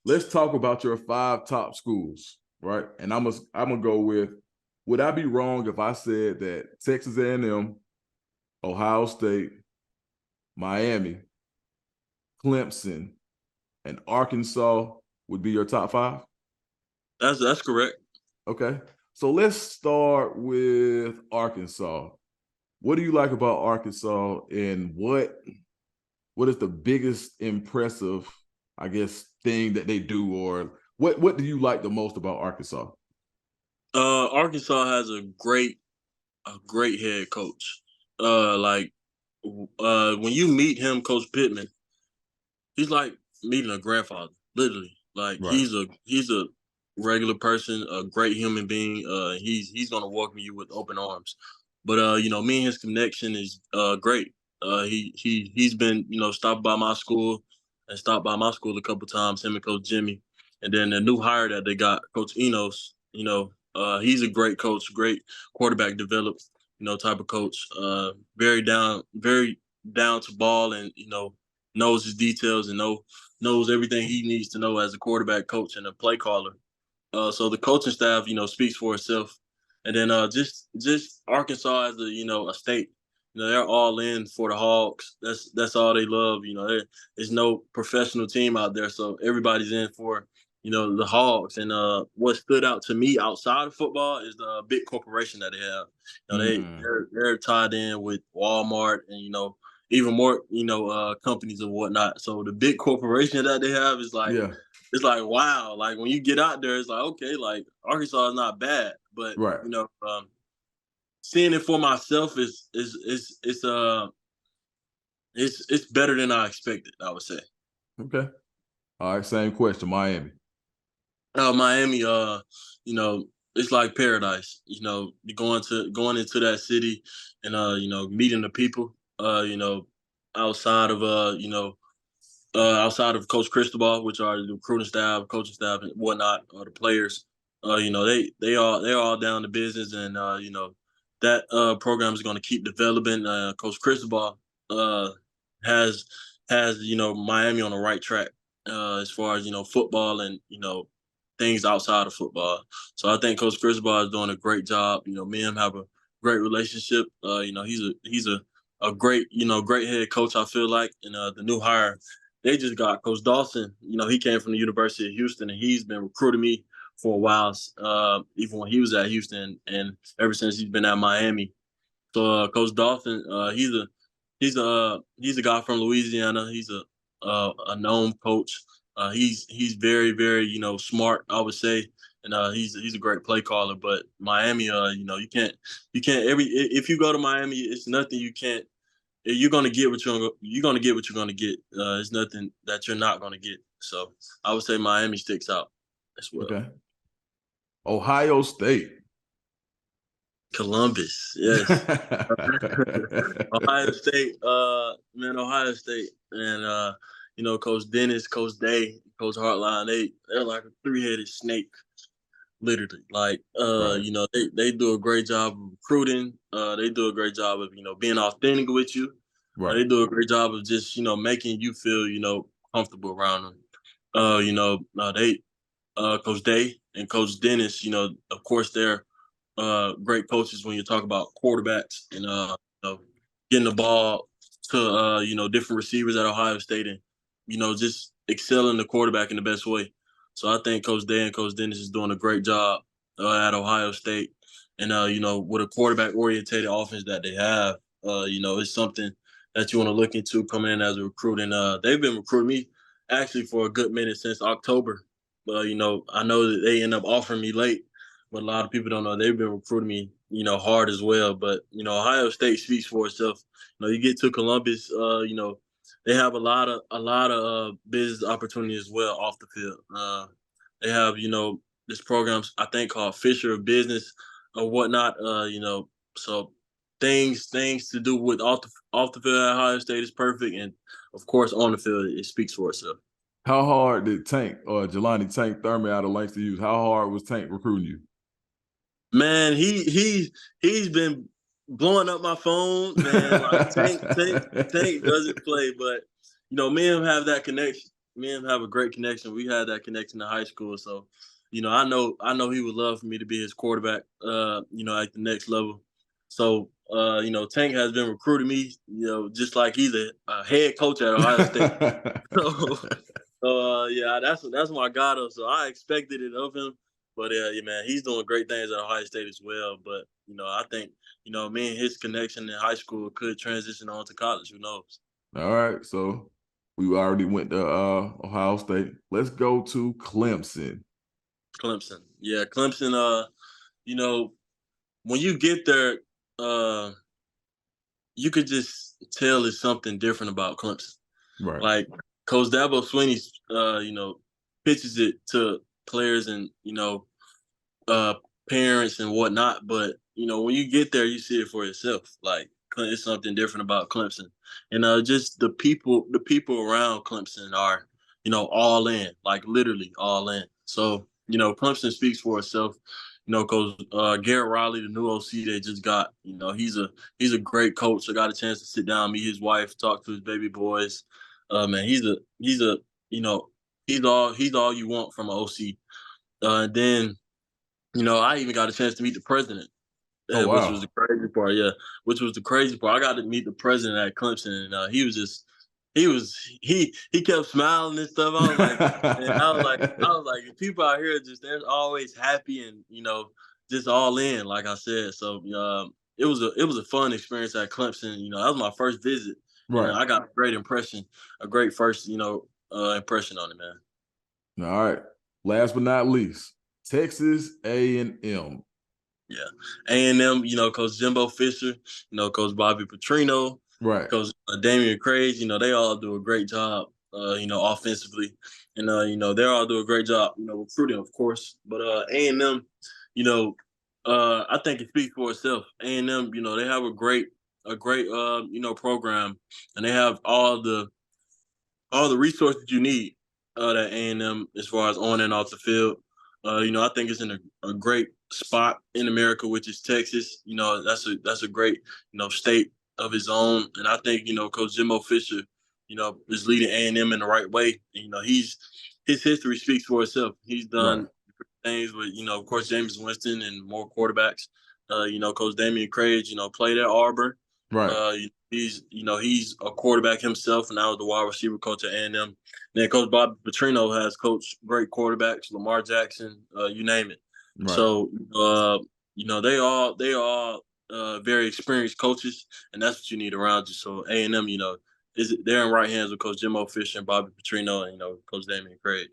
let's talk about your 5 top schools, right? And I'm gonna go with. Would I be wrong if I said that Texas A&M, Ohio State, Miami, Clemson, and Arkansas would be your top 5? That's correct. Okay. So let's start with Arkansas. What do you like about Arkansas, and what is the biggest impressive, I guess, thing that they do, or what do you like the most about Arkansas? Arkansas has a great head coach. When you meet him, Coach Pittman, he's like meeting a grandfather, literally. Like Right. he's a regular person, a great human being. He's gonna welcome you with open arms. But me and his connection is great. He's been stopped by my school and stopped by my school a couple times. Him and Coach Jimmy, and then the new hire that they got, Coach Enos. He's a great coach, great quarterback developed. Type of coach. Very down to ball, and knows his details and knows everything he needs to know as a quarterback coach and a play caller. So the coaching staff, speaks for itself. And then just Arkansas as a state, they're all in for the Hogs. That's all they love. There's no professional team out there, so everybody's in for the Hogs. And what stood out to me outside of football is the big corporation that they have. Mm. They're tied in with Walmart and even more companies and whatnot. So the big corporation that they have is like Yeah. it's like wow. Like when you get out there, it's like okay, like Arkansas is not bad, but Right. seeing it for myself is better than I expected. I would say. Okay. All right. Same question. Miami. Miami, it's like paradise. You're going into that city and meeting the people. Outside of outside of Coach Cristobal, which are the recruiting staff, coaching staff, and whatnot, the players. They're all down to business, and that program is going to keep developing. Coach Cristobal has Miami on the right track as far as football and things outside of football. So I think Coach Cristobal is doing a great job. Me and him have a great relationship. He's a great head coach. I feel like, and the new hire they just got, Coach Dawson. He came from the University of Houston, and he's been recruiting me for a while, even when he was at Houston, and ever since he's been at Miami. So Coach Dawson, he's a guy from Louisiana. He's a known coach. He's very very smart, I would say, and he's a great play caller. But Miami, you can't every if you go to Miami, it's nothing you can't. You're gonna get what you're gonna get what you're gonna get. It's nothing that you're not gonna get. So I would say Miami sticks out as well. Okay. Ohio State. Columbus, yes. Ohio State, Ohio State, and Coach Dennis, Coach Day, Coach Hartline, they're like a three-headed snake, literally. Like, Right. they do a great job of recruiting. They do a great job of being authentic with you. Right. They do a great job of just making you feel comfortable around them. They Coach Day and Coach Dennis, of course they're great coaches when you talk about quarterbacks and getting the ball to different receivers at Ohio State and just excelling the quarterback in the best way. So I think Coach Day and Coach Dennis is doing a great job at Ohio State, and with a quarterback orientated offense that they have, it's something that you want to look into coming in as a recruit. And they've been recruiting me actually for a good minute since October. But I know that they end up offering me late, but a lot of people don't know they've been recruiting me, hard as well. But Ohio State speaks for itself. You get to Columbus, they have a lot of business opportunity as well off the field. They have this program I think called Fisher of Business or whatnot. So things to do with off the field at Ohio State is perfect, and of course on the field it speaks for itself. How hard did Tank or Jelani Tank Thurman out of Langston use? How hard was Tank recruiting you? Man, he's been blowing up my phone, man. Like Tank doesn't play, but me and him have that connection. me and him have a great connection. We had that connection in high school, so I know he would love for me to be his quarterback. At the next level. So Tank has been recruiting me. Just like he's a head coach at Ohio State. So, yeah, that's my guy though. So I expected it of him, but yeah, man, he's doing great things at Ohio State as well. But I think me and his connection in high school could transition on to college. Who knows? All right, so we already went to Ohio State. Let's go to Clemson. Clemson, yeah, Clemson. You know, when you get there, uh, you could just tell it's something different about Clemson. Right. Like Coach Dabo Swinney, pitches it to players and uh, parents and whatnot. But when you get there, you see it for yourself. Like it's something different about Clemson, and just the people around Clemson are all in, like literally all in. So Clemson speaks for itself. Because Garrett Riley, the new OC they just got, he's a great coach. I got a chance to sit down, meet his wife, talk to his baby boys. Man, he's a he's all you want from an OC. And then I even got a chance to meet the president, Oh which was wow. the crazy part. Yeah, which was the crazy part. I got to meet the president at Clemson, and he was just he kept smiling and stuff. I was like, people out here just they're always happy and just all in, like I said. So it was a fun experience at Clemson. That was my first visit, and Right. I got a great impression, a great first impression on it, man. All right. Last but not least, Texas A&M. Yeah, A&M, Coach Jimbo Fisher, Coach Bobby Petrino, Right. Coach Damian Craig, they all do a great job, offensively, and they all do a great job, recruiting, of course. But A&M, I think it speaks for itself. A&M, they have a great, program, and they have all the resources you need at A&M as far as on and off the field. I think it's in a great spot in America, which is Texas. That's a great state of its own, and I think Coach Jimbo Fisher, is leading A&M in the right way. His history speaks for itself. He's Right. done things with of course James Winston and more quarterbacks. Coach Damian Craig, played at Auburn. Right. Uh, he's a quarterback himself, and now the wide receiver coach at A&M. Then Coach Bob Petrino has coached great quarterbacks, Lamar Jackson, you name it. Right. So they all very experienced coaches, and that's what you need around you. So A&M, they're in right hands with Coach Jimbo Fisher and Bobby Petrino and Coach Damian Craig.